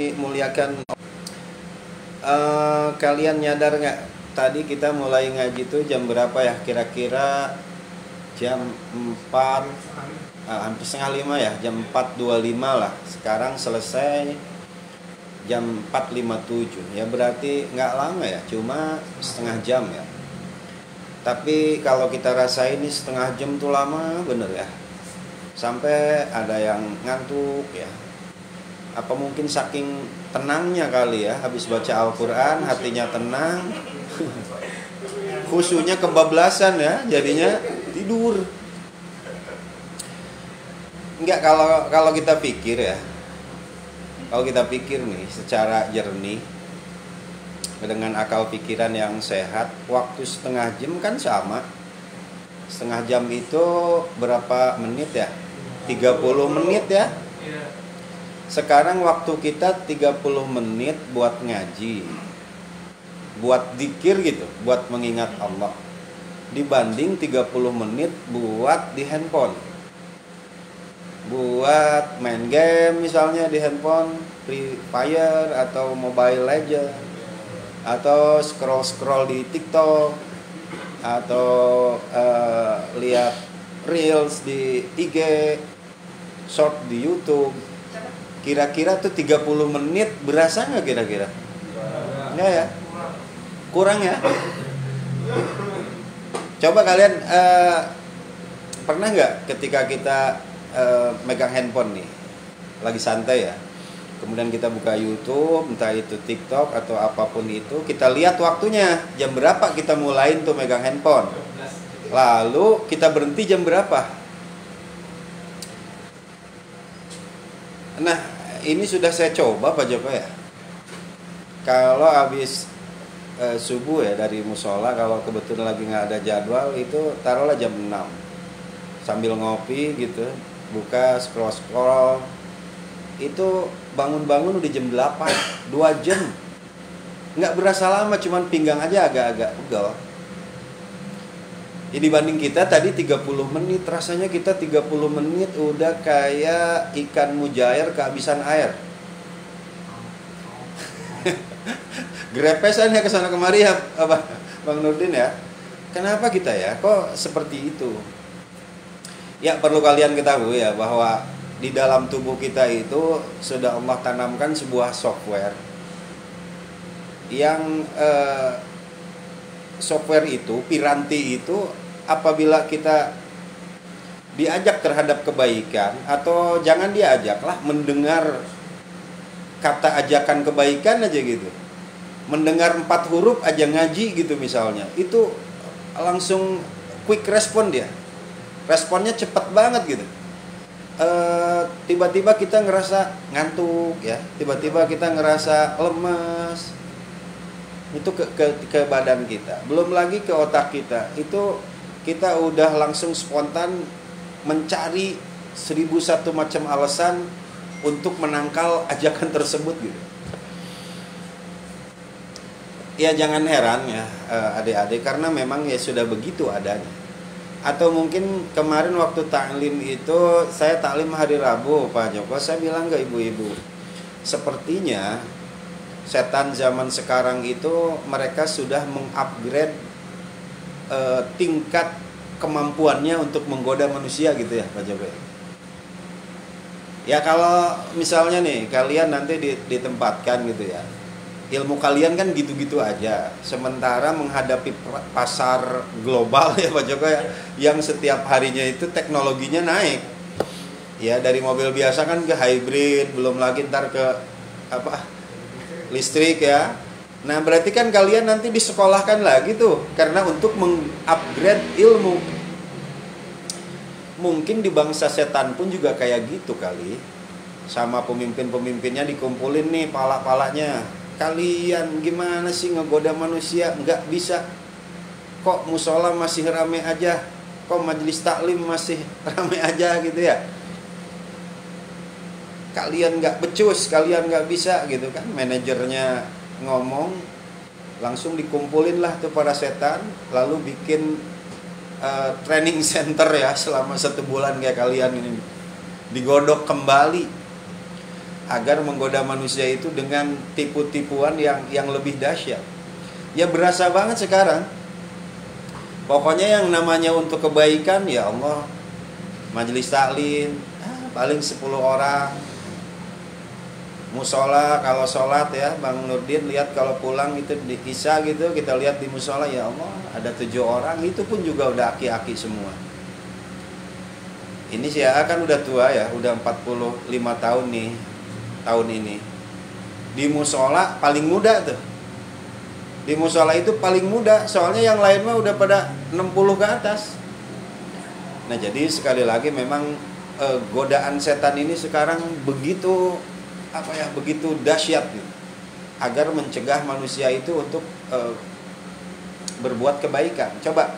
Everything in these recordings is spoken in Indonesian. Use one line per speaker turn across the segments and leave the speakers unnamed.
Muliakan. Kalian nyadar nggak? Tadi kita mulai ngaji tuh jam berapa ya? Kira-kira jam 4, hampir setengah 5 ya, jam 4.25 lah. Sekarang selesai jam 4.57. Ya berarti nggak lama ya, cuma setengah jam ya. Tapi kalau kita rasain ini setengah jam tuh lama bener ya. Sampai ada yang ngantuk ya. Apa mungkin saking tenangnya kali ya, habis baca Al-Quran hatinya tenang, khusyuknya kebablasan ya, jadinya tidur. Enggak, kalau kita pikir ya, kalau kita pikir nih secara jernih dengan akal pikiran yang sehat, waktu setengah jam kan sama. Setengah jam itu berapa menit ya? 30 menit ya. Sekarang waktu kita 30 menit buat ngaji, buat dzikir gitu, buat mengingat Allah, dibanding 30 menit buat di handphone, buat main game misalnya di handphone, Free Fire atau Mobile Legends, atau scroll di TikTok, atau lihat reels di IG, short di YouTube. Kira-kira tuh 30 menit berasa nggak kira-kira? Enggak ya? Kurang ya? Coba kalian pernah nggak ketika kita megang handphone nih, lagi santai ya, kemudian kita buka YouTube, entah itu TikTok atau apapun itu, kita lihat waktunya, jam berapa kita mulain tuh megang handphone, lalu kita berhenti jam berapa? Nah, ini sudah saya coba Pak Joko ya. Kalau habis subuh ya dari musola, kalau kebetulan lagi nggak ada jadwal, itu taruhlah jam 6. Sambil ngopi gitu, buka scroll, itu bangun-bangun udah jam 8, 2 jam. Nggak berasa lama, cuman pinggang aja agak-agak pegel. Jadi dibanding kita tadi 30 menit, rasanya kita 30 menit udah kayak ikan mujair kehabisan air. Grepesan ya kesana kemari ya Bang Nurdin ya. Kenapa kita ya kok seperti itu? Ya perlu kalian ketahui ya bahwa di dalam tubuh kita itu sudah Allah tanamkan sebuah software yang software itu, piranti itu, apabila kita diajak terhadap kebaikan atau jangan diajak lah, mendengar kata ajakan kebaikan aja gitu, mendengar 4 huruf aja ngaji gitu misalnya, itu langsung quick respon dia, responnya cepat banget gitu. Tiba-tiba kita ngerasa ngantuk ya, tiba-tiba kita ngerasa lemas, itu ke badan kita, belum lagi ke otak kita, itu kita udah langsung spontan mencari 1001 macam alasan untuk menangkal ajakan tersebut gitu. Ya jangan heran ya adik-adik, karena memang ya sudah begitu adanya. Atau mungkin kemarin waktu taklim itu, saya taklim hari Rabu Pak Joko, saya bilang ke ibu-ibu, sepertinya setan zaman sekarang itu mereka sudah mengupgrade tingkat kemampuannya untuk menggoda manusia gitu ya Pak Joko. Ya kalau misalnya nih kalian nanti ditempatkan gitu ya, ilmu kalian kan gitu-gitu aja, sementara menghadapi pasar global ya Pak Joko ya, yang setiap harinya itu teknologinya naik ya, dari mobil biasa kan ke hybrid, belum lagi ntar ke listrik ya. Nah berarti kan kalian nanti disekolahkan lagi tuh, karena untuk mengupgrade ilmu. Mungkin di bangsa setan pun juga kayak gitu kali, sama pemimpin-pemimpinnya dikumpulin nih pala-palanya, kalian gimana sih ngegoda manusia, nggak bisa. Kok musola masih rame aja, kok majelis taklim masih rame aja gitu ya, kalian nggak becus, kalian nggak bisa gitu kan. Manajernya ngomong, langsung dikumpulin lah tuh para setan, lalu bikin training center ya selama 1 bulan kayak kalian ini, digodok kembali. agar menggoda manusia itu dengan tipu-tipuan yang lebih dahsyat. Ya berasa banget sekarang. Pokoknya yang namanya untuk kebaikan, ya Allah, majelis taklim, paling 10 orang. Musola kalau sholat ya, Bang Nurdin lihat kalau pulang itu di Isya gitu, kita lihat di musola, ya Allah, ada 7 orang, itu pun juga udah aki-aki semua. Ini sih ya kan udah tua ya, udah 45 tahun nih, tahun ini. Di musola paling muda tuh. Di musola itu paling muda, soalnya yang lain mah udah pada 60 ke atas. Nah jadi sekali lagi memang godaan setan ini sekarang begitu begitu dahsyat gitu, agar mencegah manusia itu untuk berbuat kebaikan. Coba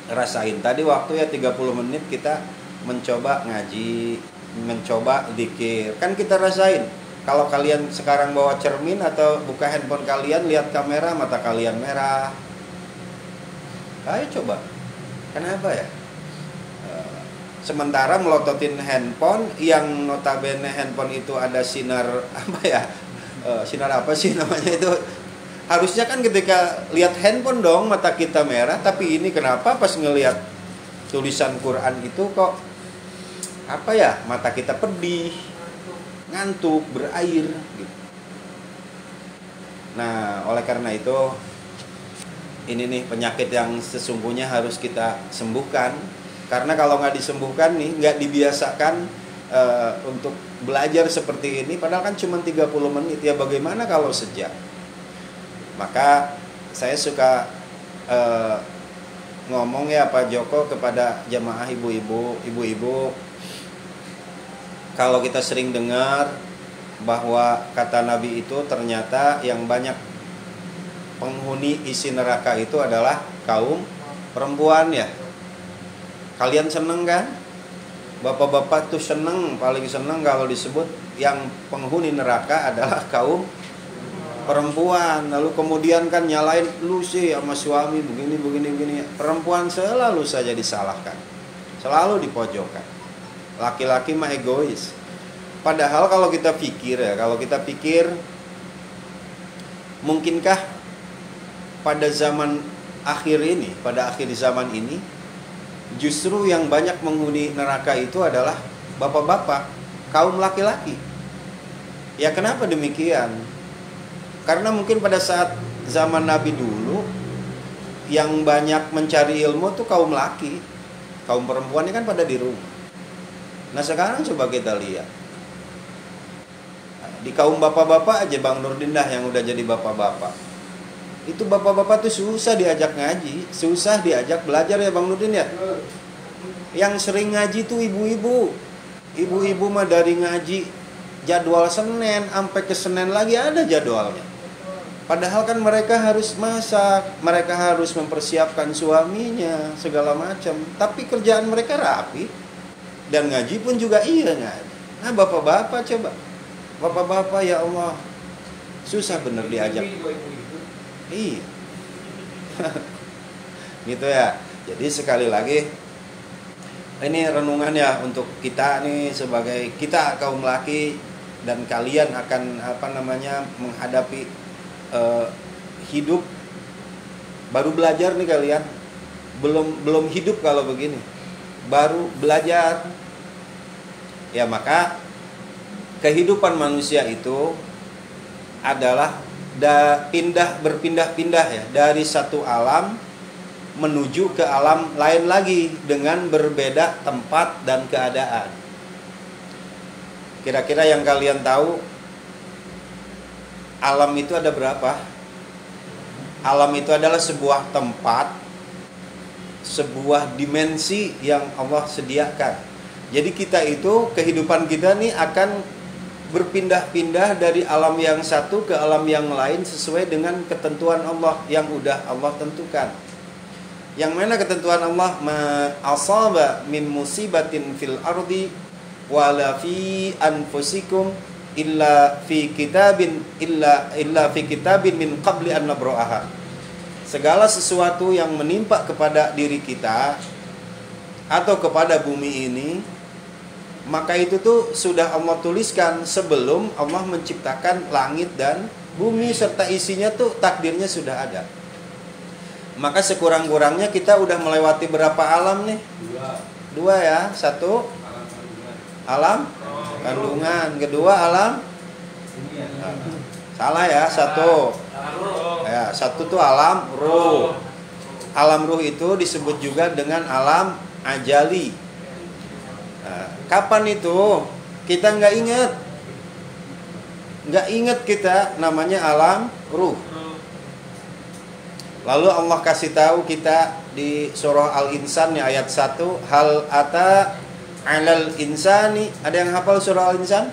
rasain tadi waktu ya 30 menit kita mencoba ngaji, mencoba zikir. Kan kita rasain. Kalau kalian sekarang bawa cermin atau buka handphone kalian, lihat kamera, mata kalian merah. Ayo coba. Kenapa ya? Sementara melototin handphone yang notabene handphone itu ada sinar sinar apa sih namanya itu, harusnya kan ketika lihat handphone dong mata kita merah, tapi ini kenapa pas ngelihat tulisan Quran itu kok mata kita pedih, ngantuk, berair gitu. Nah oleh karena itu ini nih penyakit yang sesungguhnya harus kita sembuhkan. Karena kalau nggak disembuhkan nih, nggak dibiasakan untuk belajar seperti ini, padahal kan cuma 30 menit, ya bagaimana kalau sejam? Maka saya suka ngomong ya Pak Joko kepada jamaah ibu-ibu, kalau kita sering dengar bahwa kata Nabi itu ternyata yang banyak penghuni isi neraka itu adalah kaum perempuan ya. Kalian seneng kan? Bapak-bapak tuh seneng, paling seneng kalau disebut yang penghuni neraka adalah kaum perempuan. Lalu kemudian kan nyalain, lu sih sama suami begini. Perempuan selalu saja disalahkan, selalu dipojokkan. Laki-laki mah egois. Padahal kalau kita pikir, mungkinkah pada zaman akhir ini, pada akhir zaman ini, justru yang banyak menghuni neraka itu adalah bapak-bapak, kaum laki-laki. Ya kenapa demikian? Karena mungkin pada saat zaman Nabi dulu, yang banyak mencari ilmu tuh kaum laki. Kaum perempuannya kan pada di rumah. Nah sekarang coba kita lihat, di kaum bapak-bapak aja, Bang Nurdin dah yang udah jadi bapak-bapak, itu bapak-bapak tuh susah diajak ngaji, susah diajak belajar ya Bang Nurdin ya. Yang sering ngaji tuh ibu-ibu. Ibu-ibu mah dari ngaji jadwal Senin sampai ke Senin lagi ada jadwalnya. Padahal kan mereka harus masak, mereka harus mempersiapkan suaminya, segala macam. Tapi kerjaan mereka rapi. Dan ngaji pun juga iya ngaji. Nah bapak-bapak coba. Bapak-bapak ya Allah, susah bener diajak. Iya. Gitu ya. Jadi sekali lagi ini renungan ya untuk kita nih, sebagai kita kaum laki, dan kalian akan menghadapi hidup baru belajar nih kalian. Belum hidup kalau begini. Baru belajar. Ya maka kehidupan manusia itu adalah berpindah-pindah ya, dari satu alam menuju ke alam lain lagi dengan berbeda tempat dan keadaan. Kira-kira yang kalian tahu, alam itu ada berapa? Alam itu adalah sebuah tempat, sebuah dimensi yang Allah sediakan. Jadi kita itu, kehidupan kita nih akan berpindah-pindah dari alam yang satu ke alam yang lain sesuai dengan ketentuan Allah yang udah Allah tentukan. Yang mana ketentuan Allah, ma asaba min musibatin fil ardi wala fi anfusikum illa fi kitabin min qabli an nabra'aha. Segala sesuatu yang menimpa kepada diri kita atau kepada bumi ini Maka itu tuh sudah Allah tuliskan sebelum Allah menciptakan langit dan bumi serta isinya, tuh takdirnya sudah ada. Maka sekurang-kurangnya kita udah melewati berapa alam nih? Dua ya. Satu alam kandungan, kedua alam salah ya, satu ya, satu tuh alam ruh. Alam ruh itu disebut juga dengan alam ajali. Nah, kapan itu kita nggak ingat kita namanya alam ruh. Lalu Allah kasih tahu kita di surah Al-Insan ya, ayat 1, hal ata 'alal insani. Ada yang hafal surah Al-Insan?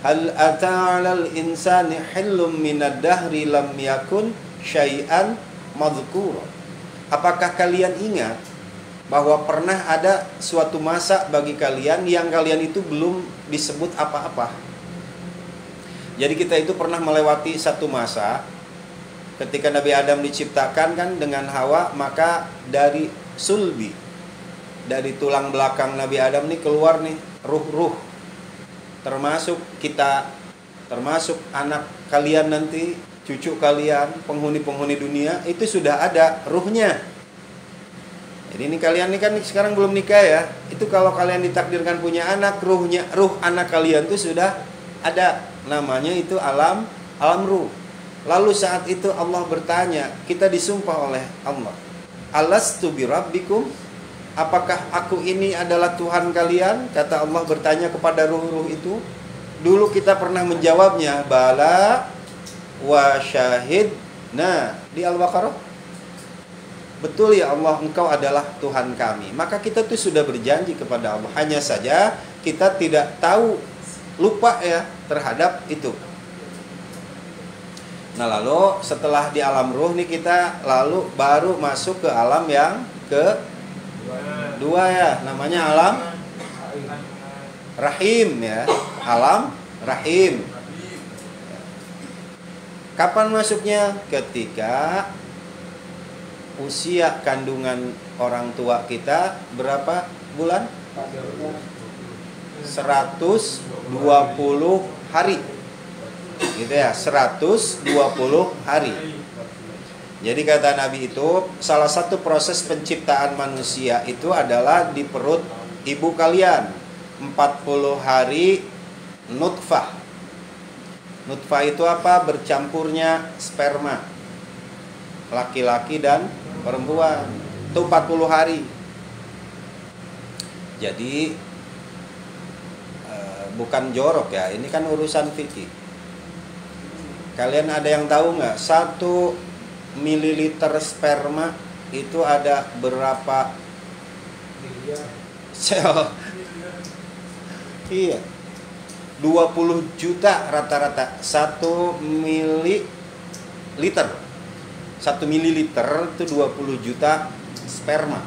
Hal ata 'alal insani hillum minad dahri lam yakun syai'an madhkura. Apakah kalian ingat bahwa pernah ada suatu masa bagi kalian yang kalian itu belum disebut apa-apa? Jadi kita itu pernah melewati satu masa ketika Nabi Adam diciptakan kan dengan Hawa, maka dari sulbi, dari tulang belakang Nabi Adam nih keluar nih ruh-ruh, termasuk kita, termasuk anak kalian nanti, cucu kalian, penghuni-penghuni dunia, itu sudah ada ruhnya. Jadi ini kalian nih kan sekarang belum nikah ya, itu kalau kalian ditakdirkan punya anak, ruhnya, ruh anak kalian tuh sudah ada, namanya itu alam ruh. Lalu saat itu Allah bertanya, kita disumpah oleh Allah, alastu birabbikum, apakah aku ini adalah Tuhan kalian? Kata Allah bertanya kepada ruh-ruh itu. Dulu kita pernah menjawabnya, bala wa syahid. Nah, di Al-Baqarah, betul ya Allah, engkau adalah Tuhan kami. Maka kita tuh sudah berjanji kepada Allah, hanya saja kita tidak tahu, lupa ya terhadap itu. Nah lalu setelah di alam ruh nih kita lalu baru masuk ke alam yang kedua ya, namanya alam rahim ya, alam rahim. Kapan masuknya? Ketika usia kandungan orang tua kita berapa bulan? 120 hari. Gitu ya, 120 hari. Jadi kata Nabi itu, salah satu proses penciptaan manusia itu adalah di perut ibu kalian. 40 hari nutfah. Nutfah itu apa? Bercampurnya sperma laki-laki dan perempuan. Itu 40 hari. Jadi bukan jorok ya, ini kan urusan fikih. Kalian ada yang tahu nggak? 1 mililiter sperma itu ada berapa sel? Iya, 20 juta rata-rata 1 mililiter. 1 mililiter itu 20 juta sperma.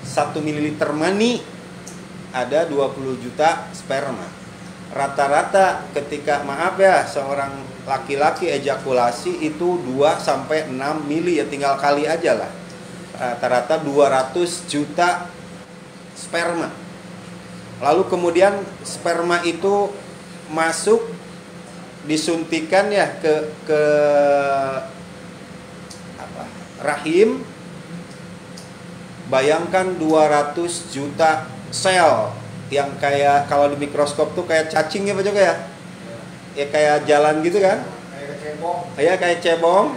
1 mililiter mani ada 20 juta sperma. Rata-rata ketika, maaf ya, seorang laki-laki ejakulasi itu 2-6 mili ya, tinggal kali aja lah. Rata-rata 200 juta sperma. Lalu kemudian sperma itu masuk, disuntikan ya ke rahim. Bayangkan 200 juta sel yang kayak kalau di mikroskop tuh kayak cacing ya Pak Joko ya? Ya kayak jalan gitu kan? Kayak cebong. Ya kayak cebong.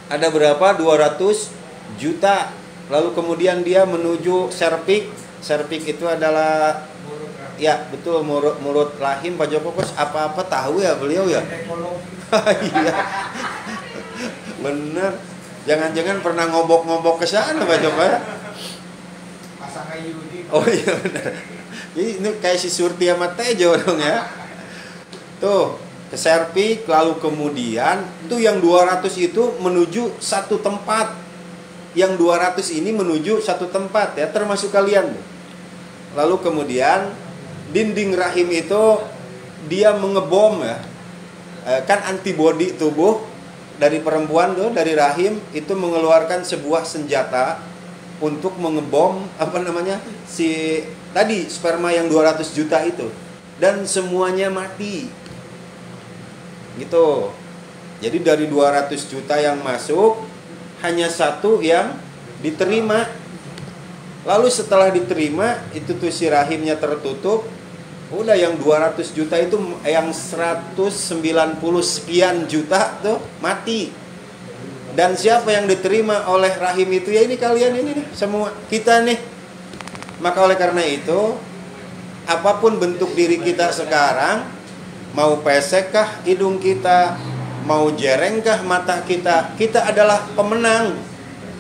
Ada berapa? 200 juta. Lalu kemudian dia menuju serviks. Serviks itu adalah, ya betul, mulut rahim. Pak Joko Kos apa-apa tahu ya beliau ya? Iya. Bener. Jangan-jangan pernah ngobok-ngobok ke sana Pak Joko ya?
Pasang kayu di.
Oh iya benar. Jadi ini kayak si Surti sama Tejo dong ya. Tuh, ke serviks, lalu kemudian tuh yang 200 itu menuju satu tempat. Yang 200 ini menuju satu tempat ya, termasuk kalian. Lalu kemudian dinding rahim itu dia mengebom ya. Kan antibodi tubuh dari perempuan tuh, dari rahim itu mengeluarkan sebuah senjata untuk mengebom si tadi sperma yang 200 juta itu, dan semuanya mati gitu. Jadi dari 200 juta yang masuk hanya satu yang diterima. Lalu setelah diterima itu tuh si rahimnya tertutup, udah yang 200 juta itu yang 190 sekian juta tuh mati. Dan siapa yang diterima oleh rahim itu? Ya ini kalian ini nih, semua kita nih. Maka oleh karena itu, apapun bentuk diri kita sekarang, mau pesekkah hidung kita, mau jerengkah mata kita, kita adalah pemenang.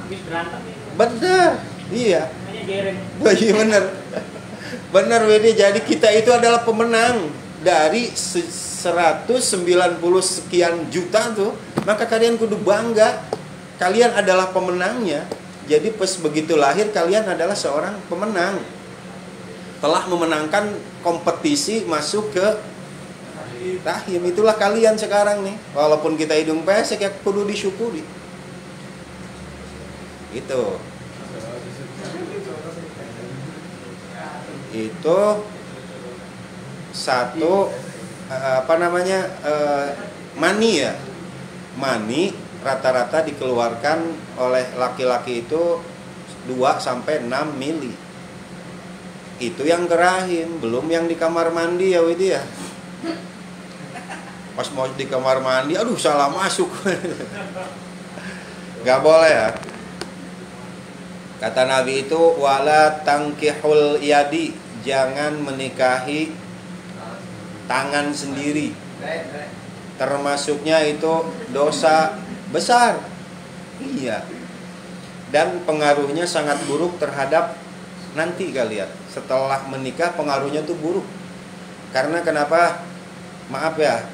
Habis berantem ya.
Benar, iya.
Namanya jereng.
Iya benar. Benar Widi, jadi kita itu adalah pemenang dari 190 sekian juta tuh. Maka kalian kudu bangga, kalian adalah pemenangnya. Jadi pas begitu lahir kalian adalah seorang pemenang, telah memenangkan kompetisi masuk ke rahim. Itulah kalian sekarang nih. Walaupun kita hidung pesek ya kudu disyukuri. Itu satu mani ya. Mani rata-rata dikeluarkan oleh laki-laki itu 2-6 mili. Itu yang ke rahim, belum yang di kamar mandi ya Widi ya. Pas mau di kamar mandi, aduh salah masuk. Gak boleh ya. Kata Nabi itu, wala tangkihul yadi, jangan menikahi tangan sendiri. Termasuknya itu dosa besar. Iya. Dan pengaruhnya sangat buruk terhadap nanti kalian. Setelah menikah pengaruhnya tuh buruk. Karena kenapa? Maaf ya,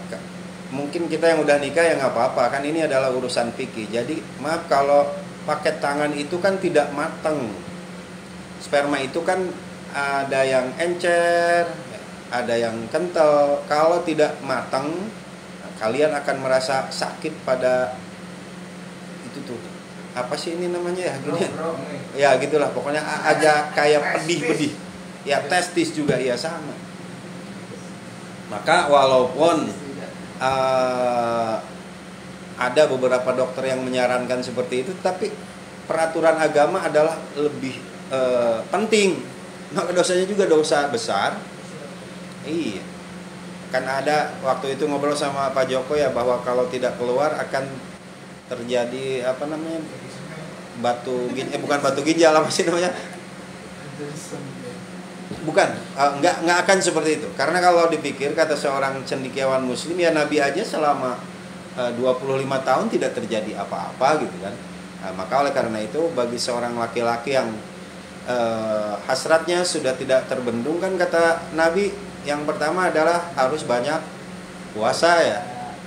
mungkin kita yang udah nikah ya nggak apa-apa, kan ini adalah urusan fikih. Jadi maaf kalau pakai tangan itu kan tidak matang. Sperma itu kan ada yang encer, ada yang kental. Kalau tidak matang, kalian akan merasa sakit pada itu tuh. Apa sih ini namanya ya? Gini. Ya gitulah, pokoknya aja kayak pedih-pedih. Ya testis juga ya sama. Maka walaupun ada beberapa dokter yang menyarankan seperti itu, tapi peraturan agama adalah lebih penting. Maka dosanya juga dosa besar. Iya. Kan ada waktu itu ngobrol sama Pak Joko ya, bahwa kalau tidak keluar akan terjadi bukan batu ginjal, apa sih namanya? Bukan, nggak akan seperti itu. Karena kalau dipikir, kata seorang cendekiawan muslim, ya Nabi aja selama 25 tahun tidak terjadi apa-apa gitu kan. Maka oleh karena itu, bagi seorang laki-laki yang hasratnya sudah tidak terbendung, kan kata Nabi, yang pertama adalah harus banyak puasa ya.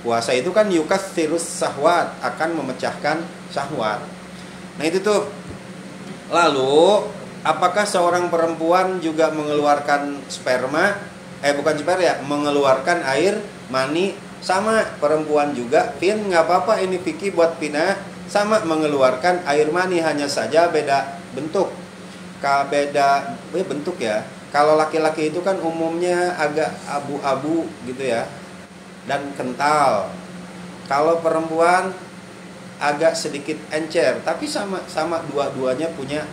Puasa itu kan yukatsirus syahwat, akan memecahkan syahwat. Nah itu tuh. Lalu apakah seorang perempuan juga mengeluarkan sperma? Mengeluarkan air mani? Sama, perempuan juga. Pin, nggak apa-apa, ini fikih buat Pina. Sama mengeluarkan air mani, hanya saja beda bentuk. Bentuk ya. Kalau laki-laki itu kan umumnya agak abu-abu gitu ya, dan kental. Kalau perempuan agak sedikit encer, tapi sama dua-duanya punya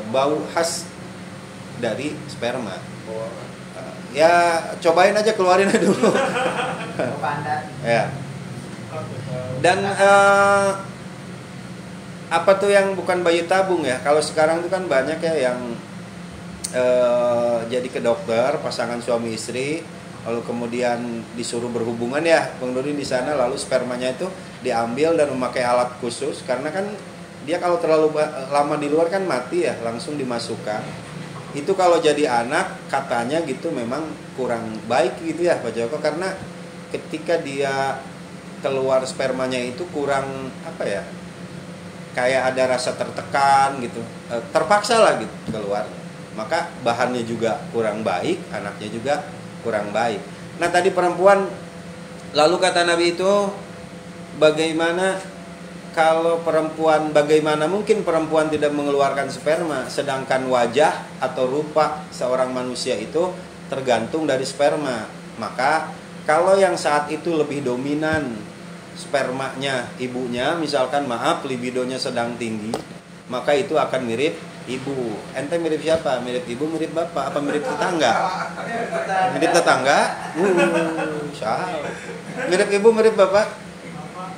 bau khas dari sperma. Ya cobain aja, keluarin aja dulu. Ya. Dan apa tuh yang bukan bayi tabung ya? Kalau sekarang tuh kan banyak ya yang jadi ke dokter, pasangan suami istri, lalu kemudian disuruh berhubungan ya, Bang Nurdin di sana, lalu spermanya itu diambil dan memakai alat khusus, karena kan dia kalau terlalu lama di luar kan mati ya, langsung dimasukkan. Itu kalau jadi anak katanya gitu memang kurang baik gitu ya Pak Joko, karena ketika dia keluar spermanya itu kurang kayak ada rasa tertekan gitu, terpaksa lah gitu keluar. Maka bahannya juga kurang baik, anaknya juga kurang baik. Nah tadi perempuan, lalu kata Nabi itu bagaimana kalau perempuan, bagaimana mungkin perempuan tidak mengeluarkan sperma, sedangkan wajah atau rupa seorang manusia itu tergantung dari sperma. Maka kalau yang saat itu lebih dominan spermanya ibunya, misalkan maaf libidonya sedang tinggi, maka itu akan mirip ibu. Ente mirip siapa? Mirip ibu, mirip bapak, apa mirip tetangga? Mirip tetangga? Salah. Mirip ibu, mirip bapak?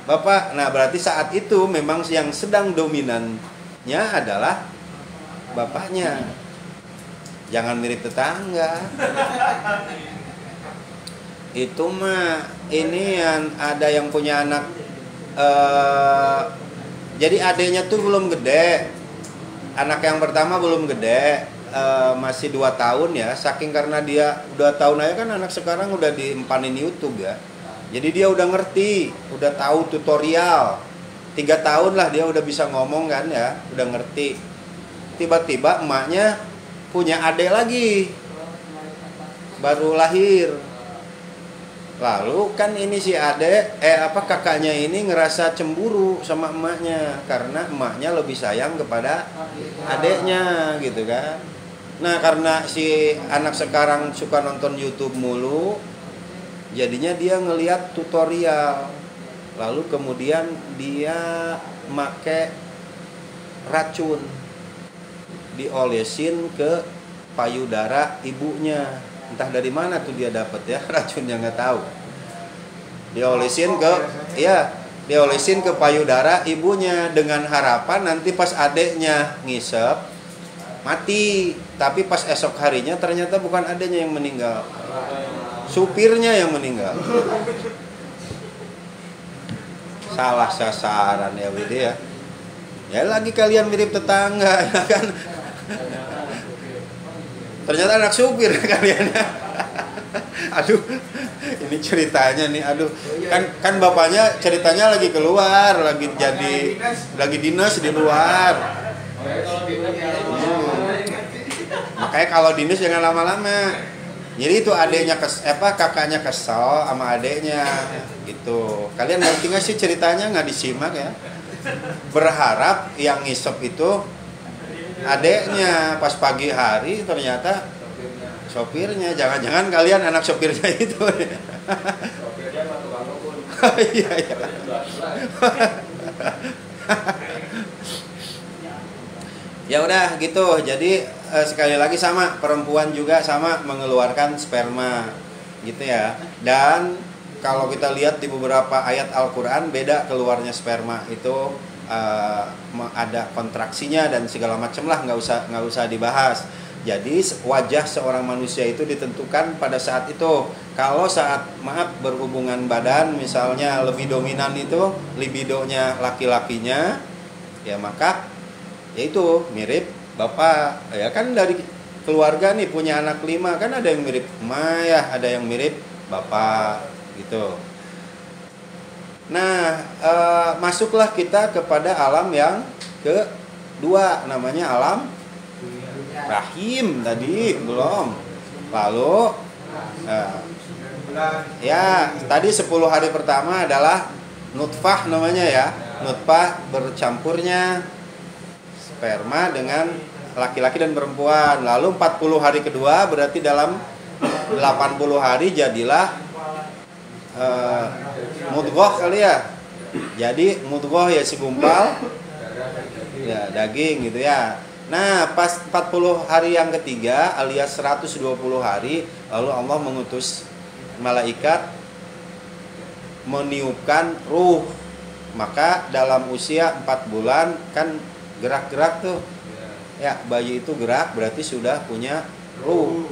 Bapak. Nah, berarti saat itu memang yang sedang dominannya adalah bapaknya. Jangan mirip tetangga. Itu mah ini yang ada yang punya anak jadi adiknya tuh belum gede. Anak yang pertama belum gede, masih 2 tahun ya. Saking karena dia 2 tahun aja kan, anak sekarang udah diempanin YouTube ya. Jadi dia udah ngerti, udah tahu tutorial. 3 tahun lah dia udah bisa ngomong kan ya, udah ngerti. Tiba-tiba emaknya punya adik lagi, baru lahir. Lalu kan ini si kakaknya ini ngerasa cemburu sama emaknya karena emaknya lebih sayang kepada adeknya gitu kan. Nah, karena si anak sekarang suka nonton YouTube mulu, jadinya dia ngelihat tutorial. Lalu kemudian dia make racun, diolesin ke payudara ibunya. Entah dari mana tuh dia dapat ya racunnya, nggak tahu. Diolesin ke payudara ibunya dengan harapan nanti pas adeknya ngisep mati. Tapi pas esok harinya ternyata bukan adeknya yang meninggal, supirnya yang meninggal. Salah sasaran ya Widi ya. Ya lagi kalian mirip tetangga ya kan. Ternyata anak supir kalian. Aduh, ini ceritanya nih, aduh. Kan bapaknya ceritanya lagi keluar, lagi dinas di luar. Makanya kalau dinas jangan lama-lama. Jadi itu kakaknya kesel sama adeknya gitu. Kalian ngerti nggak sih ceritanya? Nggak disimak ya. Berharap yang ngisep itu adeknya, pas pagi hari ternyata sopirnya. Jangan-jangan kalian anak sopirnya itu.
Sopirnya mah tukang ngebut.
Iya. Ya udah gitu. Jadi sekali lagi sama, perempuan juga sama mengeluarkan sperma gitu ya. Dan kalau kita lihat di beberapa ayat Al-Qur'an beda keluarnya sperma itu, ada kontraksinya dan segala macam lah, nggak usah dibahas. Jadi wajah seorang manusia itu ditentukan pada saat itu. Kalau saat berhubungan badan misalnya lebih dominan itu libidonya laki-lakinya, ya maka yaitu mirip bapak. Ya kan dari keluarga nih punya anak 5 kan, ada yang mirip emak ya, ada yang mirip bapak gitu. Nah, masuklah kita kepada alam yang kedua, namanya alam rahim tadi belum. Lalu ya tadi 10 hari pertama adalah nutfah namanya ya. Nutfah bercampurnya sperma dengan laki-laki dan perempuan. Lalu 40 hari kedua berarti dalam 80 hari jadilah mudghah kali ya. Jadi mudghah ya segumpal ya daging gitu ya. Nah, pas 40 hari yang ketiga alias 120 hari, lalu Allah mengutus malaikat meniupkan ruh. Maka dalam usia 4 bulan kan gerak-gerak tuh. Ya, bayi itu gerak berarti sudah punya ruh.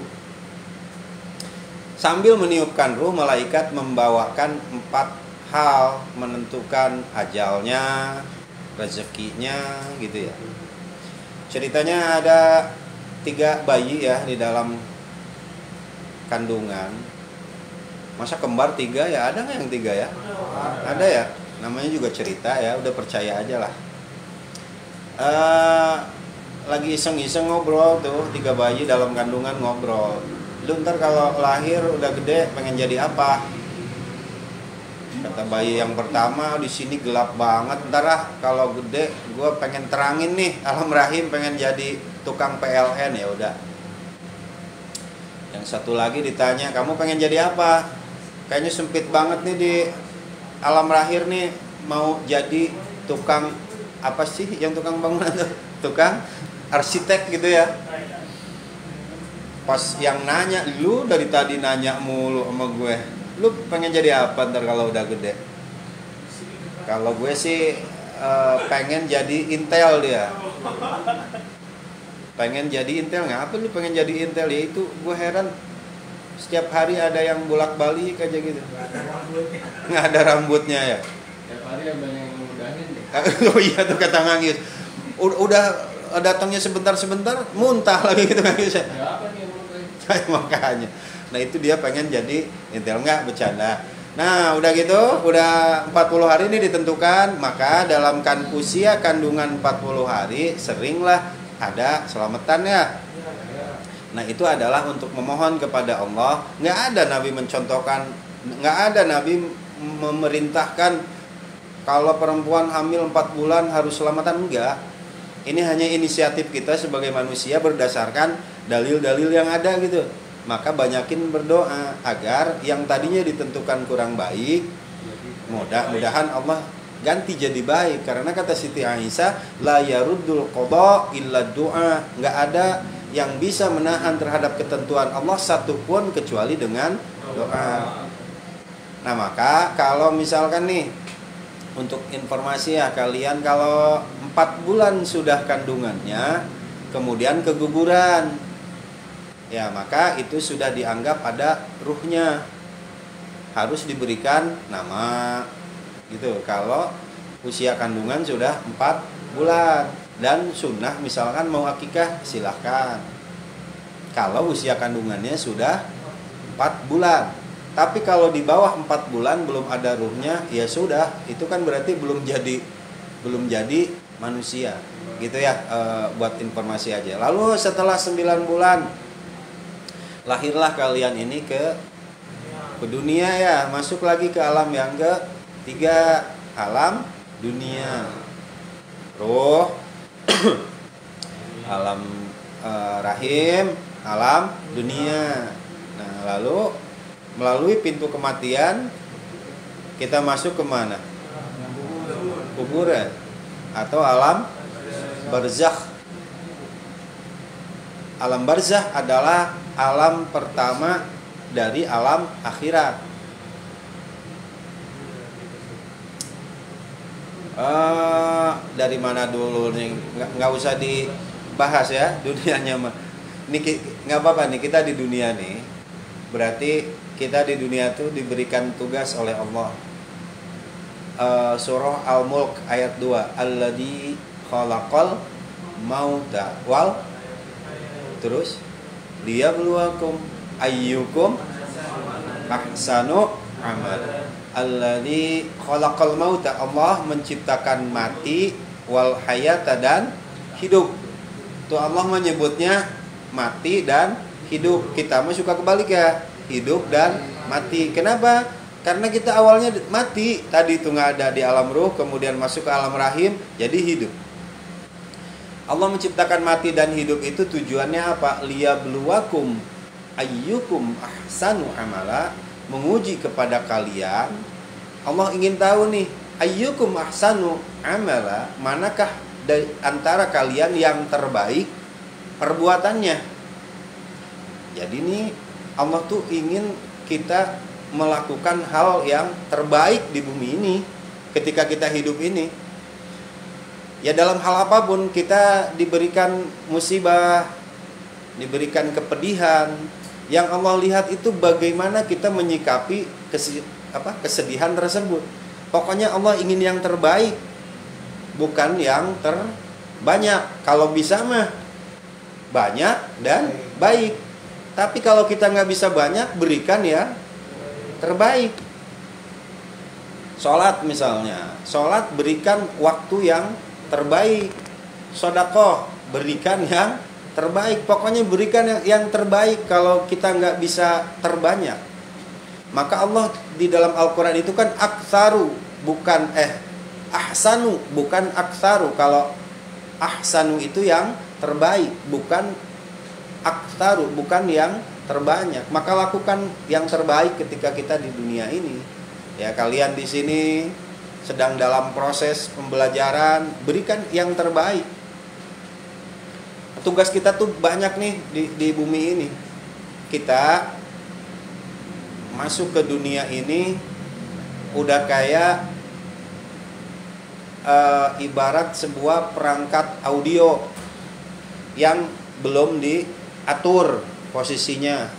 Sambil meniupkan ruh, malaikat membawakan 4 hal, menentukan ajalnya, rezekinya gitu ya. Ceritanya ada 3 bayi ya di dalam kandungan. Masa kembar 3 ya? Ada nggak yang 3 ya? Ada ya? Namanya juga cerita ya, udah percaya aja lah. Lagi iseng-iseng ngobrol tuh, 3 bayi dalam kandungan ngobrol. Lu ntar kalau lahir udah gede pengen jadi apa? Kata bayi yang pertama di sini gelap banget. Ntar ah kalau gede gue pengen terangin nih alam rahim, pengen jadi tukang PLN. Ya udah. Yang satu lagi ditanya, kamu pengen jadi apa? Kayaknya sempit banget nih di alam rahim nih, mau jadi tukang apa sih yang tukang bangunan tuh? Tukang arsitek gitu ya. Pas yang nanya, lu dari tadi nanya mulu sama gue, lu pengen jadi apa ntar kalau udah gede? Kalau gue sih pengen jadi Intel dia. Pengen jadi Intel, ngapa lu pengen jadi Intel? Ya itu gue heran, setiap hari ada yang bolak-balik aja gitu. Nggak ada rambutnya ya.
Tiap hari ada yang ngudahin deh.
Oh iya tuh kata Ngangis. Udah datangnya sebentar-sebentar muntah lagi gitu Ngangis.
Ya apa nih yang ngudahin?
Makanya. Nah itu dia pengen jadi Intel, nggak bercanda. Nah udah gitu, udah 40 hari ini ditentukan. Maka dalam usia kandungan 40 hari seringlah ada selamatan ya. Nah itu adalah untuk memohon kepada Allah. Nggak ada Nabi mencontohkan, nggak ada Nabi memerintahkan kalau perempuan hamil 4 bulan harus selamatan. Enggak. Ini hanya inisiatif kita sebagai manusia berdasarkan dalil-dalil yang ada gitu. Maka banyakin berdoa agar yang tadinya ditentukan kurang baik, mudah-mudahan Allah ganti jadi baik. Karena kata Siti Aisyah, la yaruddul qada illa du'a. Enggak ada yang bisa menahan terhadap ketentuan Allah satupun kecuali dengan doa. Nah maka kalau misalkan nih, untuk informasi ya kalian, kalau 4 bulan sudah kandungannya kemudian keguguran, ya maka itu sudah dianggap ada ruhnya, harus diberikan nama gitu. Kalau usia kandungan sudah 4 bulan dan sunnah misalkan mau akikah silahkan. Kalau usia kandungannya sudah 4 bulan. Tapi kalau di bawah 4 bulan belum ada ruhnya, ya sudah, itu kan berarti belum jadi manusia. Gitu ya, buat informasi aja. Lalu setelah 9 bulan lahirlah kalian ini ke dunia ya, masuk lagi ke alam yang ketiga, alam dunia. Ruh, alam rahim, alam dunia. Nah, lalu melalui pintu kematian kita masuk ke mana? Kuburan atau alam barzakh. Alam barzakh adalah alam pertama dari alam akhirat. Dari mana dulu nih? Nggak usah dibahas ya dunianya mah. Ini nggak apa-apa nih, kita di dunia nih. Berarti kita di dunia tuh diberikan tugas oleh Allah. Surah Al-Mulk ayat 2, alladzi khalaqal mauta wal terus liyabluwakum ayyukum ahsanu amal. Alladzi khalaqal mauta, Allah menciptakan mati, wal hayata dan hidup. Tuh Allah menyebutnya mati dan hidup. Kita mah suka kebalik ya, hidup dan mati. Kenapa? Karena kita awalnya mati, tadi itu nggak ada di alam ruh, kemudian masuk ke alam rahim, jadi hidup. Allah menciptakan mati dan hidup itu tujuannya apa? Liyabluwakum ayyukum ahsanu amala, menguji kepada kalian. Allah ingin tahu nih, ayyukum ahsanu amala, manakah dari antara kalian yang terbaik perbuatannya. Jadi nih Allah tuh ingin kita melakukan hal yang terbaik di bumi ini ketika kita hidup ini. Ya dalam hal apapun kita diberikan musibah, diberikan kepedihan, yang Allah lihat itu bagaimana kita menyikapi kesedihan tersebut. Pokoknya Allah ingin yang terbaik, bukan yang terbanyak. Kalau bisa mah banyak dan baik. Tapi kalau kita nggak bisa banyak, berikan ya terbaik. Sholat misalnya, sholat berikan waktu yang terbaik. Sedekah berikan yang terbaik. Pokoknya berikan yang terbaik kalau kita nggak bisa terbanyak. Maka Allah di dalam Al-Quran itu kan aktsaru, bukan ahsanu, bukan aktsaru. Kalau ahsanu itu yang terbaik, bukan aktsaru, bukan yang terbanyak. Maka lakukan yang terbaik ketika kita di dunia ini. Ya, kalian di sini sedang dalam proses pembelajaran, berikan yang terbaik. Tugas kita tuh banyak nih di bumi ini. Kita masuk ke dunia ini udah kayak ibarat sebuah perangkat audio yang belum diatur posisinya.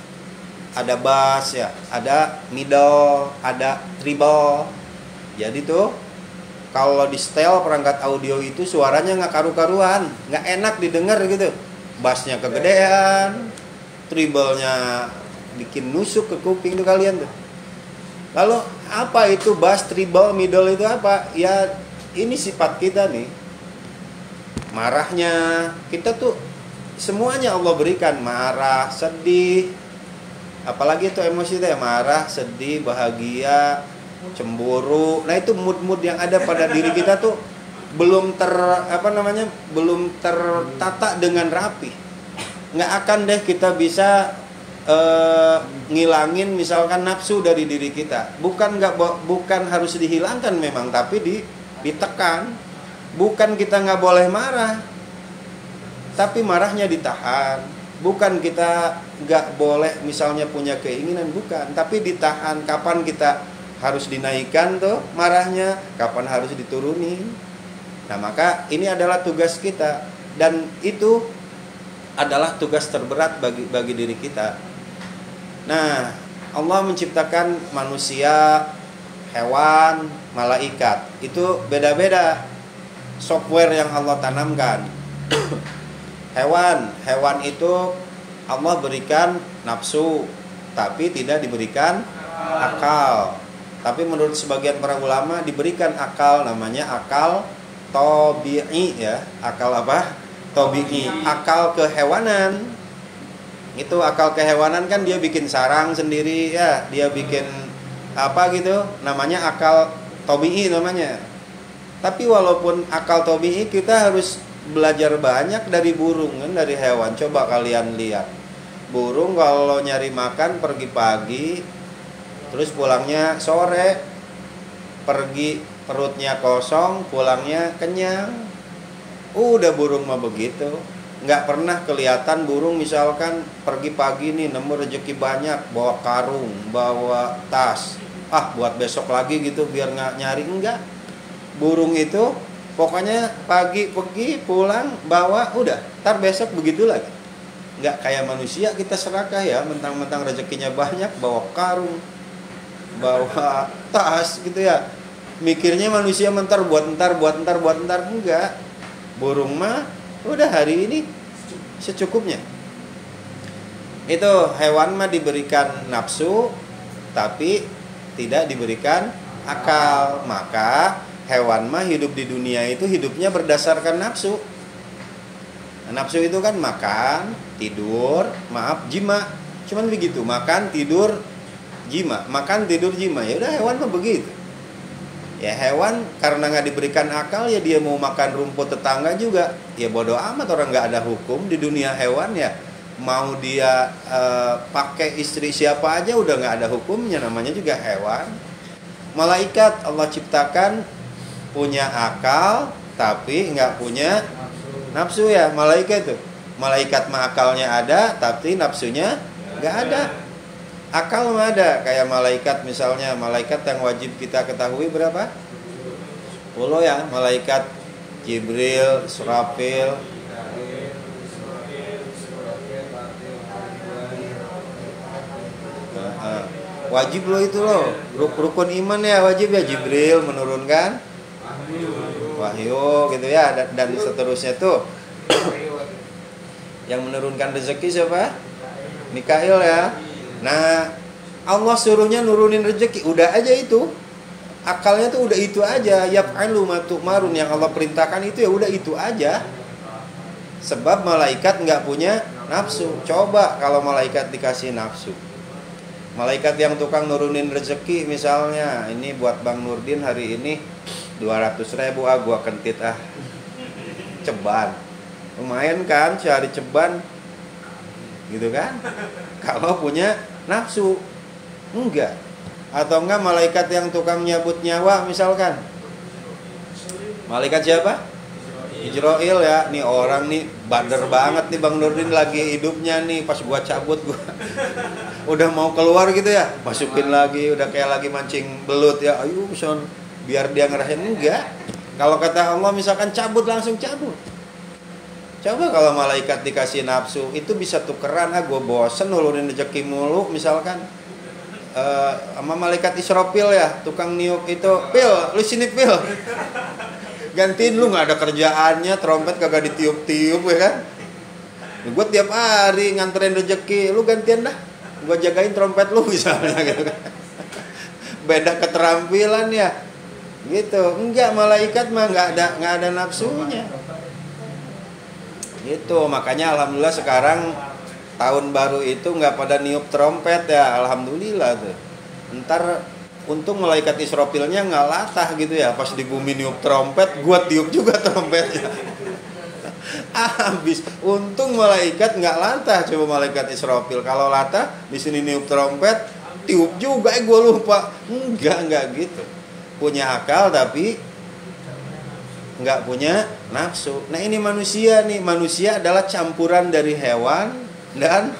Ada bass ya, ada middle, ada treble. Jadi tuh kalau di setel perangkat audio itu suaranya nggak karu-karuan, nggak enak didengar gitu. Bassnya kegedean, treble-nya bikin nusuk ke kuping tuh kalian tuh. Lalu apa itu bass, treble, middle itu apa? Ya ini sifat kita nih. Marahnya kita tuh semuanya Allah berikan, marah, sedih. Apalagi itu emosi itu ya, marah, sedih, bahagia, cemburu. Nah itu mood-mood yang ada pada diri kita tuh belum belum tertata dengan rapi. Nggak akan deh kita bisa ngilangin misalkan nafsu dari diri kita. Bukan harus dihilangkan memang, tapi ditekan. Bukan kita nggak boleh marah, tapi marahnya ditahan. Bukan kita nggak boleh misalnya punya keinginan, bukan, tapi ditahan. Kapan kita harus dinaikkan tuh marahnya, kapan harus diturunin. Nah maka ini adalah tugas kita, dan itu adalah tugas terberat bagi diri kita. Nah Allah menciptakan manusia, hewan, malaikat. Itu beda-beda software yang Allah tanamkan. Hewan itu Allah berikan nafsu, tapi tidak diberikan akal. Tapi menurut sebagian para ulama diberikan akal, namanya akal tabi'i ya. Akal apa? Tabi'i, akal kehewanan. Itu akal kehewanan kan dia bikin sarang sendiri ya, dia bikin apa gitu, namanya akal tabi'i namanya. Tapi walaupun akal tabi'i, kita harus belajar banyak dari burung kan, dari hewan. Coba kalian lihat, burung kalau nyari makan pergi pagi, terus pulangnya sore, pergi perutnya kosong, pulangnya kenyang. Udah burung mah begitu. Nggak pernah kelihatan burung misalkan pergi pagi nih nemu rezeki banyak, bawa karung, bawa tas, buat besok lagi gitu biar nggak nyari. Enggak. Burung itu pokoknya pagi pergi, pulang, bawa, udah, ntar besok begitu lagi. Nggak kayak manusia kita serakah ya, mentang-mentang rezekinya banyak, bawa karung, bawa tas gitu ya. Mikirnya manusia mentar buat entar. Enggak. Burung mah udah hari ini secukupnya. Itu hewan mah diberikan nafsu, tapi tidak diberikan akal. Maka hewan mah hidup di dunia itu hidupnya berdasarkan nafsu. Nafsu itu kan makan, tidur, jima. Cuman begitu, makan, tidur, jima. Makan, tidur, jima. Ya udah hewan mah begitu. Ya hewan karena nggak diberikan akal, ya dia mau makan rumput tetangga juga. Ya bodoh amat, orang nggak ada hukum di dunia hewan ya. Mau dia pakai istri siapa aja udah nggak ada hukumnya, namanya juga hewan. Malaikat Allah ciptakan punya akal tapi nggak punya nafsu ya. Malaikat mah akalnya ada tapi nafsunya nggak ada. Akal mah ada, kayak malaikat misalnya, malaikat yang wajib kita ketahui berapa? 10 ya. Malaikat Jibril, Surafil, wajib loh itu loh. Rukun iman ya, wajib ya. Jibril menurunkan wahyu gitu ya, dan seterusnya tuh. Yang menurunkan rezeki siapa? Mikail ya. Nah Allah suruhnya nurunin rezeki, udah aja itu. Akalnya tuh udah itu aja. Yaf'alu ma tu'marun, yang Allah perintahkan itu ya udah itu aja. Sebab malaikat nggak punya nafsu. Coba kalau malaikat dikasih nafsu, Malaikat yang tukang nurunin rezeki misalnya, ini buat Bang Nurdin hari ini 200.000, gua kentit ceban. Lumayan kan cari ceban gitu kan. Kalau punya nafsu. Enggak. Atau enggak malaikat yang tukang nyabut nyawa misalkan. Malaikat siapa? Ijroil ya. Nih orang nih bader banget nih Bang Nurdin lagi hidupnya nih, pas gua cabut gua udah mau keluar gitu ya, masukin lagi, udah kayak lagi mancing belut ya. Ayo son, biar dia ngerasain. Enggak. Kalau kata Allah misalkan cabut, langsung cabut. Coba kalau malaikat dikasih nafsu, itu bisa tukeran. Gue bosen nulurin rezeki mulu misalkan. Sama malaikat Israfil ya, tukang niup itu, pil, lu sini pil, gantiin, lu nggak ada kerjaannya, trompet kagak ditiup-tiup ya kan. Gue tiap hari nganterin rezeki, lu gantian dah, gue jagain trompet lu misalnya gitu kan. Beda keterampilan ya gitu. Enggak, malaikat mah nggak ada nafsunya gitu. Makanya alhamdulillah sekarang tahun baru itu nggak pada niup trompet ya, alhamdulillah tuh. Ntar untung malaikat Israfilnya nggak latah gitu ya, pas di bumi niup trompet, gua tiup juga trompetnya. Habis. Untung malaikat nggak latah. Coba malaikat Israfil kalau latah di sini niup trompet, tiup juga. Gua lupa. Enggak gitu. Punya akal tapi nggak punya nafsu. Nah ini manusia nih. Manusia adalah campuran dari hewan dan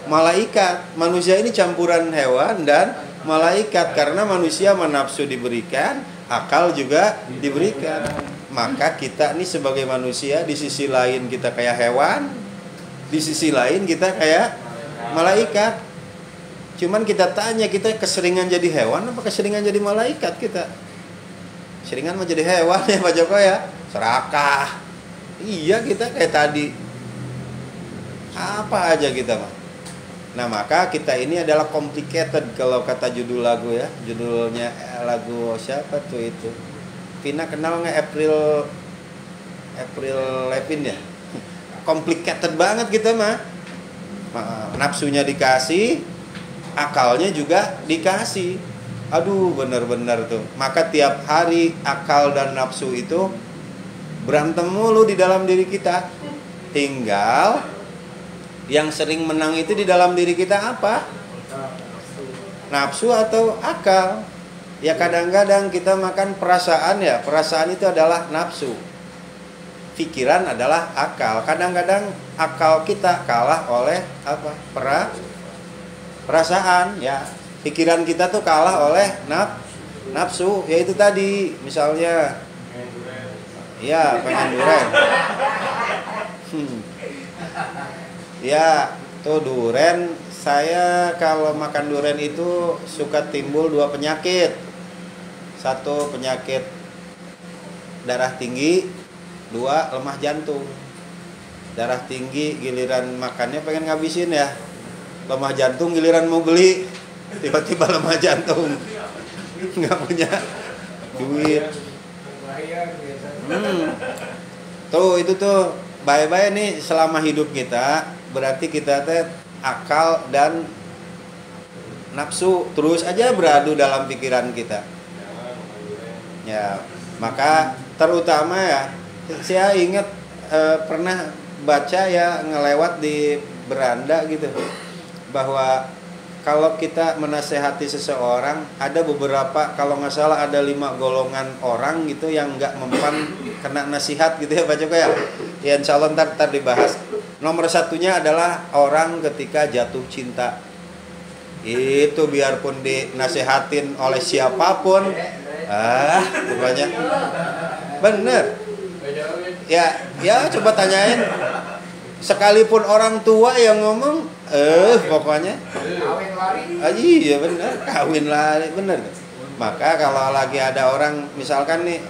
malaikat. Manusia ini campuran hewan dan malaikat, karena manusia menafsu diberikan, akal juga diberikan. Maka kita nih sebagai manusia, di sisi lain kita kayak hewan, di sisi lain kita kayak malaikat. Cuman kita tanya, kita keseringan jadi hewan apa keseringan jadi malaikat kita? Seringan mah jadi hewan ya Pak Joko ya. Serakah. Iya, kita kayak tadi. Apa aja kita mah. Nah maka kita ini adalah complicated kalau kata judul lagu ya. Judulnya lagu siapa tuh itu? Vina kenal nggak April Lavigne ya? Complicated banget kita mah. Nafsunya dikasih, akalnya juga dikasih. Aduh bener-bener tuh. Maka tiap hari akal dan nafsu itu berantem mulu di dalam diri kita. Tinggal yang sering menang itu di dalam diri kita apa? Nafsu atau akal? Ya kadang-kadang kita makan perasaan ya. Perasaan itu adalah nafsu. Pikiran adalah akal. Kadang-kadang akal kita kalah oleh apa? Perasaan ya. Pikiran kita tuh kalah oleh nafsu. Ya itu tadi. Misalnya ya pengen duren. Ya, tuh duren, saya kalau makan duren itu suka timbul 2 penyakit. 1 penyakit darah tinggi, 2 lemah jantung. Darah tinggi giliran makannya pengen ngabisin ya. Lemah jantung giliran mau beli, tiba-tiba lemah jantung. Nggak punya duit. Tuh itu tuh bye-bye nih selama hidup kita. Berarti kita teh akal dan nafsu terus aja beradu dalam pikiran kita. Ya, maka terutama ya, saya ingat pernah baca ya ngelewat di beranda gitu, bahwa kalau kita menasehati seseorang, ada beberapa, kalau nggak salah ada 5 golongan orang gitu yang nggak mempan kena nasihat gitu ya Pak Joko ya. Ya insya Allah ntar dibahas. Nomor 1-nya adalah orang ketika jatuh cinta. Itu biarpun dinasehatin oleh siapapun, pokoknya bener. Ya coba tanyain. Sekalipun orang tua yang ngomong, pokoknya
Kawin lari.
iya bener, kawin lari bener. Maka kalau lagi ada orang misalkan nih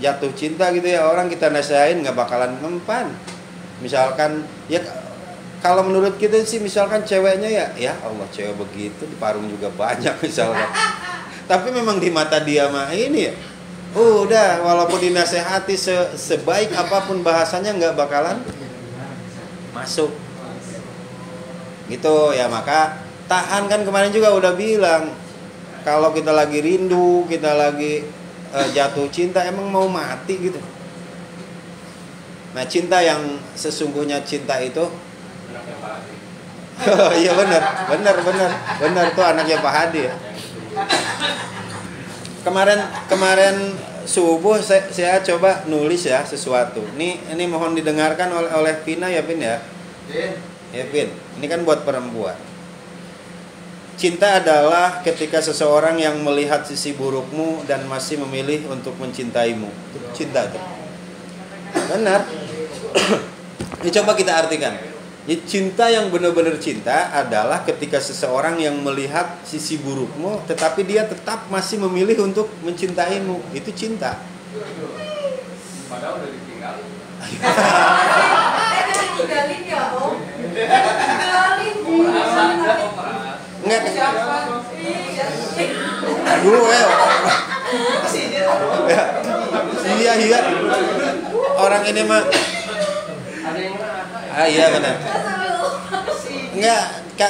jatuh cinta gitu ya, orang kita nasihatin nggak bakalan mempan. Misalkan ya kalau menurut kita sih misalkan ceweknya ya Allah cewek begitu di Parung juga banyak misalkan. Tapi memang di mata dia mah ini ya. Udah walaupun dinasehati sebaik apapun bahasanya nggak bakalan masuk. Gitu ya, maka tahan, kan kemarin juga udah bilang. Kalau kita lagi rindu, kita lagi jatuh cinta, emang mau mati gitu. Nah, cinta yang sesungguhnya cinta itu
Anaknya Pak Adi.
iya benar tuh anaknya Pak Hadi ya. Kemarin subuh saya coba nulis ya sesuatu. Ini mohon didengarkan oleh Vina ya, Vin ya. Ya, Vin. Ini kan buat perempuan. Cinta adalah ketika seseorang yang melihat sisi burukmu dan masih memilih untuk mencintaimu. Itu cinta tuh. Benar. Ini coba kita artikan. Cinta yang benar-benar cinta adalah ketika seseorang yang melihat sisi burukmu tetapi dia tetap masih memilih untuk mencintaimu. Itu cinta.
Padahal udah ditinggalin.
Tinggalin ya, Om. Tinggalin.
Enggak.
Siapa?
Aduh, iya. Orang ini mah
Ada yang ngerasa.
iya benar. Enggak,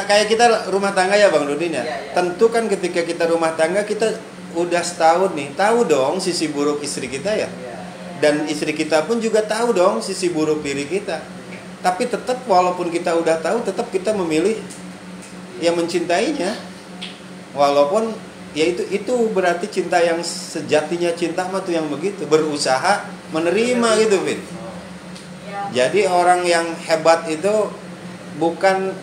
kayak kita rumah tangga ya Bang Rudin ya. Tentu kan ketika kita rumah tangga kita udah setahun nih, tahu dong sisi buruk istri kita ya. Dan istri kita pun juga tahu dong sisi buruk diri kita. Tapi tetap walaupun kita udah tahu, tetap kita memilih yang mencintainya. Walaupun ya itu berarti cinta yang sejatinya cinta mah tuh yang begitu, berusaha menerima gitu, Vin. Jadi orang yang hebat itu bukan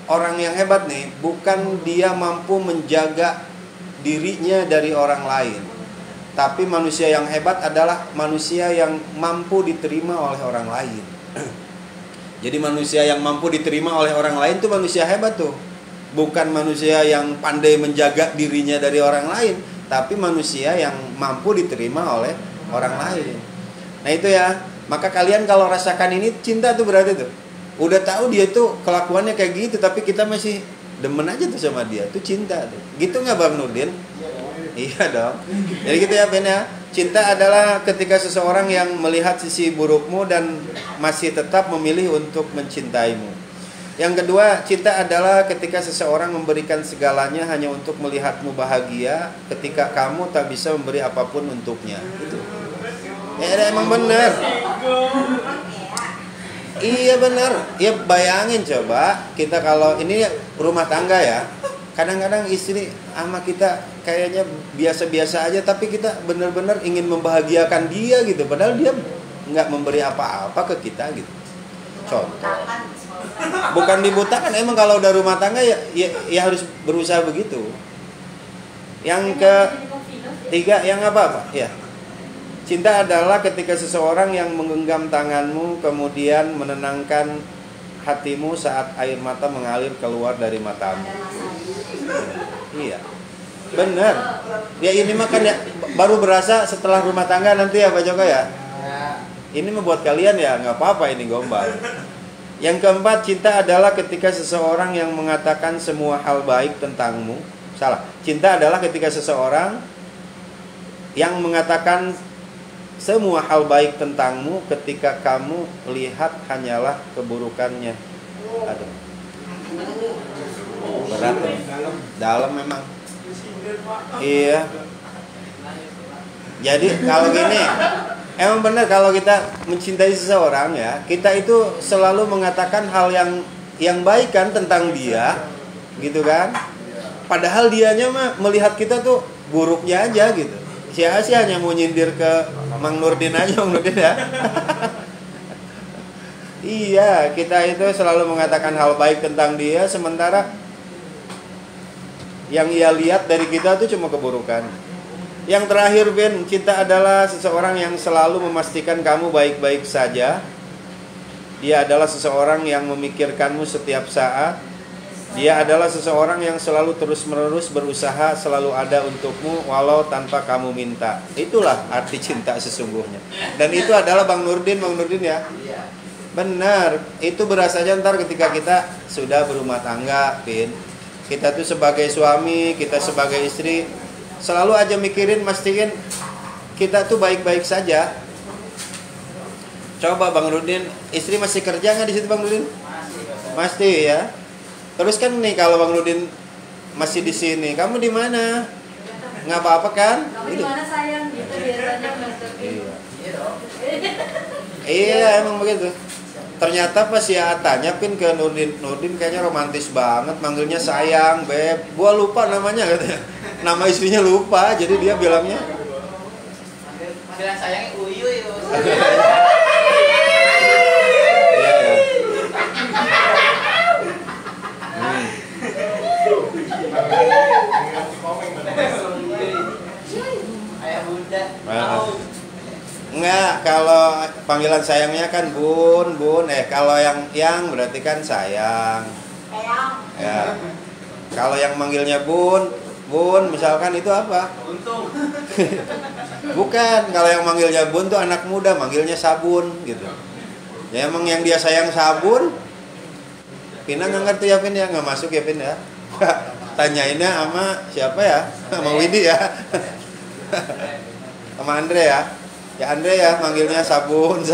orang yang hebat nih, bukan dia mampu menjaga dirinya dari orang lain. Tapi manusia yang hebat adalah manusia yang mampu diterima oleh orang lain. Jadi manusia yang mampu diterima oleh orang lain itu manusia hebat tuh. Bukan manusia yang pandai menjaga dirinya dari orang lain, tapi manusia yang mampu diterima oleh orang lain. Nah itu ya, maka kalian kalau rasakan ini cinta tuh berarti tuh. Udah tahu dia tuh kelakuannya kayak gitu, tapi kita masih demen aja tuh sama dia, tuh cinta tuh. Gitu nggak Bang Nurdin? Iya dong. Jadi gitu ya Ben ya. Cinta adalah ketika seseorang yang melihat sisi burukmu dan masih tetap memilih untuk mencintaimu. Yang kedua, cinta adalah ketika seseorang memberikan segalanya hanya untuk melihatmu bahagia ketika kamu tak bisa memberi apapun untuknya. Itu. Ya emang benar. Iya benar. Ya bayangin coba kita kalau ini rumah tangga ya. Kadang-kadang istri sama kita kayaknya biasa-biasa aja, tapi kita benar-benar ingin membahagiakan dia gitu. Padahal dia nggak memberi apa-apa ke kita gitu. Contoh. Bukan dibutakan, emang kalau udah rumah tangga ya harus berusaha begitu. Yang ketiga, yang apa? Ya. Cinta adalah ketika seseorang yang menggenggam tanganmu kemudian menenangkan hatimu saat air mata mengalir keluar dari matamu. Iya. Benar. Ya ini mah kan ya baru berasa setelah rumah tangga nanti ya Pak Joko ya. Ini membuat kalian ya nggak apa-apa ini gombal. Yang keempat, cinta adalah ketika seseorang yang mengatakan semua hal baik tentangmu. Salah. Cinta adalah ketika seseorang yang mengatakan semua hal baik tentangmu ketika kamu lihat hanyalah keburukannya. Aduh. Berat ya. Dalam memang. Iya. Jadi kalau gini, emang benar kalau kita mencintai seseorang ya, kita itu selalu mengatakan hal yang baik kan tentang dia, gitu kan? Padahal dianya mah melihat kita tuh buruknya aja gitu. Siapa sih hanya mau nyindir ke Mang Nurdin aja, Mang Nurdin ya. Iya, kita itu selalu mengatakan hal baik tentang dia, sementara yang ia lihat dari kita tuh cuma keburukan. Yang terakhir, Ben, cinta adalah seseorang yang selalu memastikan kamu baik-baik saja. Dia adalah seseorang yang memikirkanmu setiap saat. Dia adalah seseorang yang selalu terus-menerus berusaha selalu ada untukmu walau tanpa kamu minta. Itulah arti cinta sesungguhnya. Dan itu adalah Bang Nurdin ya. Benar, itu berasanya ntar ketika kita sudah berumah tangga, Pin. Kita tuh sebagai suami, kita sebagai istri selalu aja mikirin, mastiin kita tuh baik-baik saja. Coba Bang Nurdin, istri masih kerja nggak di situ Bang Nurdin? Masih ya. Terus kan nih kalau Bang Nurdin masih di sini. Kamu di mana? Nggak apa-apa kan?
Kamu di mana sayang gitu biasanya Master Kim.
Iya, emang begitu. Ternyata pas ya tanya Pin ke Nurdin kayaknya romantis banget, manggilnya sayang, beb. Gua lupa namanya katanya. Nama istrinya lupa, jadi dia bilangnya
Panggilan sayangnya Uyu.
iya ya.
Ayah bunda.
Enggak, kalau panggilan sayangnya kan bun. Kalau yang berarti kan sayang.
Sayang.
Ya. Kalau yang manggilnya bun, misalkan itu apa?
Untung.
Bukan, kalau yang manggilnya bun tuh anak muda, manggilnya sabun gitu. Ya emang yang dia sayang sabun. Pina nggak ngerti ya Pin ya, nggak masuk ya Pin ya. Tanyainnya sama siapa ya? Sama Widi ya. Sama Andre ya. Ya Andre ya, manggilnya sabun.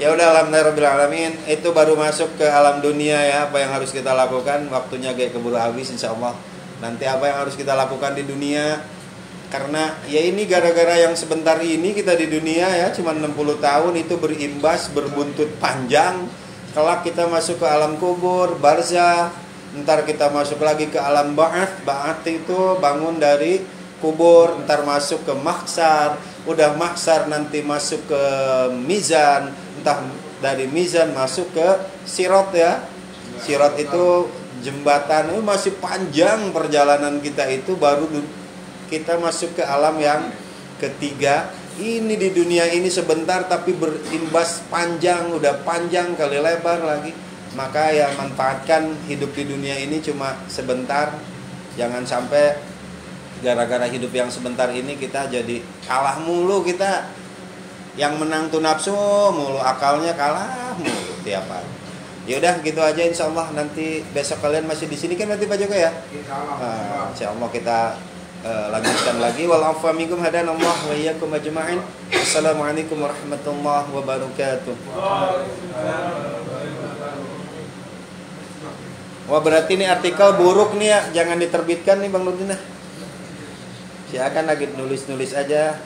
Ya udah, alhamdulillahirobbilalamin. Itu baru masuk ke alam dunia ya. Apa yang harus kita lakukan? Waktunya kayak keburu habis insya Allah. Nanti apa yang harus kita lakukan di dunia? Karena ya ini gara-gara yang sebentar ini kita di dunia ya, cuma 60 tahun itu berimbas, berbuntut panjang. Kelak kita masuk ke alam kubur, barzah. Ntar kita masuk lagi ke alam ba'ats. Ba'ats itu bangun dari kubur, ntar masuk ke mahsyar. Udah mahsyar nanti masuk ke mizan. Entah dari mizan masuk ke sirat ya. Sirat itu jembatan, itu masih panjang perjalanan kita itu, baru kita masuk ke alam yang ketiga. Ini di dunia ini sebentar tapi berimbas panjang, udah panjang kali lebar lagi. Maka ya manfaatkan hidup di dunia ini cuma sebentar. Jangan sampai gara-gara hidup yang sebentar ini kita jadi kalah mulu. Kita yang menang tuh nafsu mulu, akalnya kalah mulu tiap hari. Ya udah gitu aja, insya Allah nanti besok kalian masih di sini kan nanti Pak Joko ya. Insya Allah kita lanjutkan lagi. Wal-'afwa minkum hadanallah wa iyyakum ajma'in. Assalamualaikum warahmatullahi wabarakatuh. Wah berarti ini artikel buruk nih ya, jangan diterbitkan nih Bang Nurdin. Silakan lagi nulis aja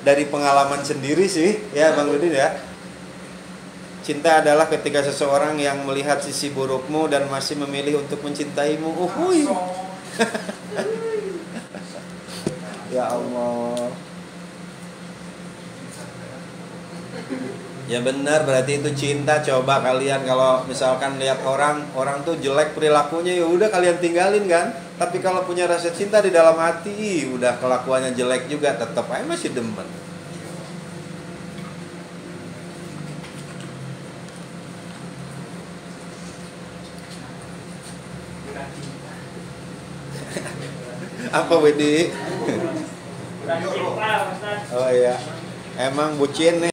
dari pengalaman sendiri sih ya Bang Nurdin ya. Cinta adalah ketika seseorang yang melihat sisi burukmu dan masih memilih untuk mencintaimu. Uhuy. Ya Allah. Ya benar, berarti itu cinta. Coba kalian kalau misalkan lihat orang tuh jelek perilakunya, ya udah kalian tinggalin kan. Tapi kalau punya rasa cinta di dalam hati, udah kelakuannya jelek juga tetap aja masih demen. Apa Widi? Oh iya, emang bucin nih.